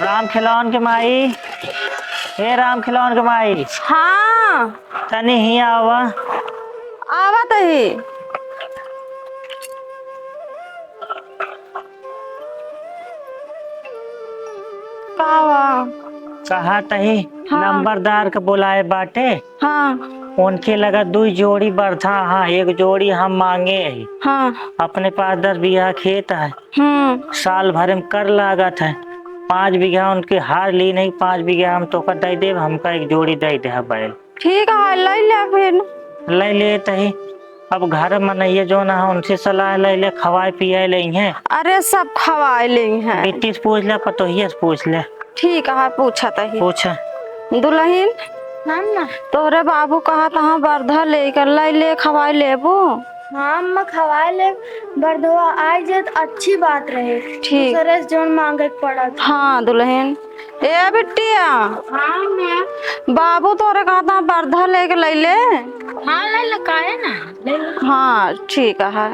राम खिलौन के माई। हे राम खिलौन के माई। हाँ तनी ही आवा। आवत ही। कहा तही हाँ नंबरदार के बुलाए बाटे। हाँ उनके लगा दू जोड़ी बरधा। हाँ एक जोड़ी हम मांगे है। हाँ अपने पास 10 बीघा खेत है। साल भर में कर लागत है। 5 बीघा उनके हार ली नहीं। 5 बीघा हम तो कर दे दे। हमका एक जोड़ी दे दे बैल। ठीक है ले ले फिर। ले ले तही। अब घर मनैया जो ना उनसे सलाह ले ले खवाए पियाए ले हैं। अरे सब खवाए ले हैं। बेटी से पूछ ले पतोहिया से पूछ ले। ठीक है पूछा तही। पूछ दुल्हन तोहरे बाबू कहा था बर्धा लेकर ले खवाए लेबू। हाँ अम्मा खवाए ले। बरधवा आई जे तो अच्छी बात रहे। ठीक। दूसरे से जोन मांगे के पड़त। हाँ दुल्हन ए बिटिया। हाँ मैं। बाबू तोरे कहा था बर्धा लेके ले। हाँ ले लगाए ना ले। हाँ ठीक है।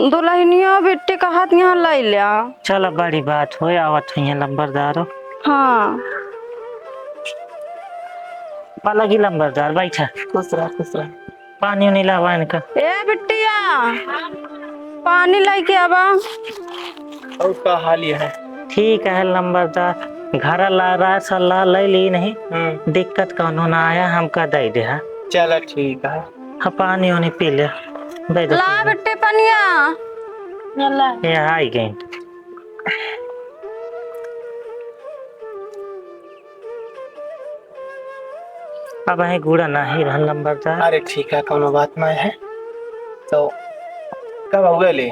दुल्हनिया बिट्टी कहा यहाँ ले लिया। चल बड़ी बात हो आवत है लंबरदारो। हाँ लगी लंबरदार बैठा। खुश रह। पानी नहीं लावा इनका। ए बिट्टिया पानी लेके आवा। और का हाल ये है? ठीक है लंबरदार घर ला रहा सलाह ले ली नहीं। दिक्कत कौनो ना आया हमका दे दे। हाँ चल ठीक है। हाँ पानी होने पी ले दे दो। ला बिट्टी पनिया। ये आई गई। अब है गुड़ा ना ही रहा लंबरदार। अरे ठीक है कोनो बात नहीं है। तो कब आओगे ले?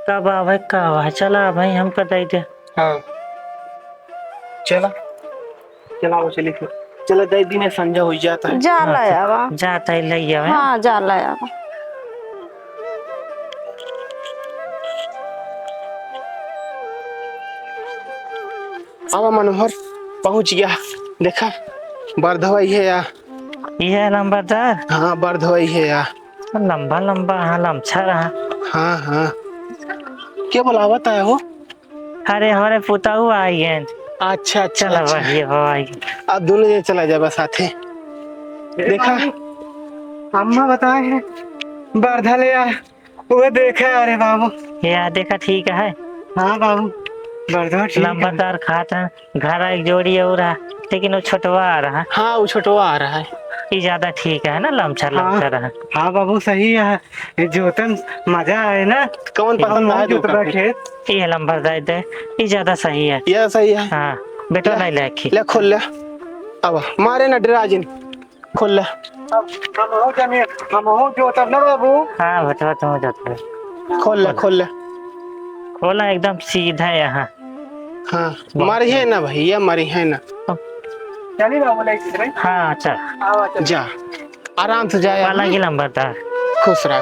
कब आवे कब है चला भाई हमका दे दे। हाँ चला वो चली फिर। चला दे दिन संजय हो जाता है। जा ले आवा। जाता ही ले जावे। हाँ जा ले आवा। आवा मनोहर पहुंच गया। देखा बरधवाई है या? ये नंबरदार। हाँ बरधवाई है या? लंबा लंबा हाँ लमछा रहा। हाँ क्या बुलावत है वो? अरे हमारे पुताऊ आई गए। अच्छा चला भाई हो आई। अब दोनों जने चला जाए बस साथे। देखा अम्मा बताए हैं बरधा ले आया। वो देखा अरे बाबू। ये देखा ठीक है। हाँ बाबू बरधा ठीक है। लंबरदार खाता घर एक जोड़ी और रहा लेकिन वो छोटवा आ रहा। हाँ वो छोटवा आ रहा है। ये ज्यादा ठीक है ना लमछा लमछा रहा। हाँ बाबू सही है। जोतन मजा आए ना। कौन पसंद है जोतना खेत? ये लंबरदार दे ये ज्यादा सही है। ये सही है। हाँ बेटा नहीं लेखी ले खोल ले। अब मारे ना डराजिन खोल ले। अब हम हो जोतन ना बाबू। हाँ बता तुम जाते खोल ले। खोला एकदम सीधा है यहाँ। हाँ मारी है ना भैया मारी है ना। चली बाबू ले। हाँ चल जा आराम से जाए। वाला की लंबरदार। खुश रह।